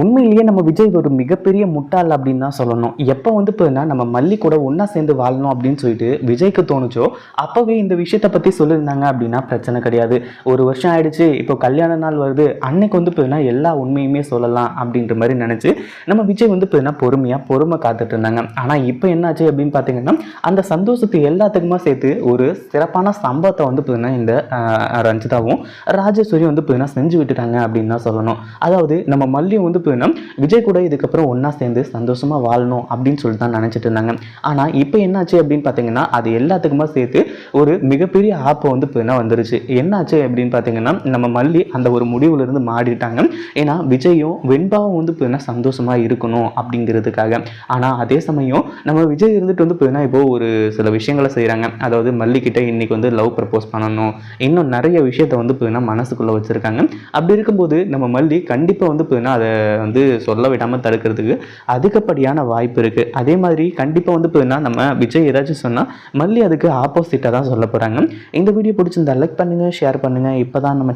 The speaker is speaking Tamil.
உண்மையிலேயே நம்ம விஜய் ஒரு மிகப்பெரிய முட்டாள் அப்படின்னு தான் சொல்லணும். எப்போ வந்து போனா நம்ம மல்லி கூட ஒன்றா சேர்ந்து வாழணும் அப்படின்னு சொல்லிட்டு விஜய்க்கு தோணுச்சோ அப்போவே இந்த விஷயத்தை பற்றி சொல்லியிருந்தாங்க அப்படின்னா பிரச்சனை கிடையாது. ஒரு வருஷம் ஆயிடுச்சு, இப்போ கல்யாண நாள் வருது, அன்னைக்கு வந்து போனா எல்லா உண்மையுமே சொல்லலாம் அப்படின்ற மாதிரி நினச்சி நம்ம விஜய் வந்து போனா பொறுமை காத்துட்டு இருந்தாங்க. ஆனால் இப்போ என்னாச்சு அப்படின்னு பார்த்தீங்கன்னா அந்த சந்தோஷத்தை எல்லாத்துக்குமா சேர்த்து ஒரு சிறப்பான சம்பவத்தை வந்து போனா இந்த ரஞ்சிதாவும் ராஜேஸ்வரியும் வந்து போனா செஞ்சு விட்டுட்டாங்க அப்படின்னு தான் சொல்லணும். அதாவது நம்ம மல்லியும் வந்து விஜய் கூட இதுக்கப்புறம் ஒன்னா சேர்ந்து சந்தோஷமா வாழணும் அப்படின்னு சொல்லிட்டு தான் நினைச்சிட்டு இருந்தாங்க. ஆனா இப்போ என்னாச்சு அப்படின்னு பாத்தீங்கன்னா அது எல்லாத்துக்குமா சேர்த்து ஒரு மிகப்பெரிய ஆப்பு வந்து வந்துருச்சு. என்னாச்சு அப்படின்னு பாத்தீங்கன்னா நம்ம மல்லி அந்த ஒரு முடிவுல இருந்து மாறிட்டாங்க. ஏன்னா விஜயும் வெண்பாவும் வந்து சந்தோஷமா இருக்கணும் அப்படிங்கிறதுக்காக. ஆனா அதே சமயம் நம்ம விஜய் இருந்துட்டு வந்து இப்போ ஒரு சில விஷயங்களை செய்யறாங்க. அதாவது மல்லி கிட்ட இன்னைக்கு வந்து லவ் ப்ரப்போஸ் பண்ணணும், இன்னும் நிறைய விஷயத்த வந்து மனசுக்குள்ள வச்சிருக்காங்க. அப்படி இருக்கும்போது நம்ம மல்லி கண்டிப்பா வந்து அதை வந்து சொல்ல விடாமல் தடுக்கிறதுக்கு அதிகப்படியான வாய்ப்பு இருக்குது. அதே மாதிரி கண்டிப்பாக வந்து நம்ம விஜய் ஏதாச்சும் சொன்னால் மல்லி அதுக்கு ஆப்போசிட்டாக தான் சொல்ல போகிறாங்க. இந்த வீடியோ பிடிச்சிருந்தா லைக் பண்ணுங்கள், ஷேர் பண்ணுங்கள். இப்போ தான் நம்ம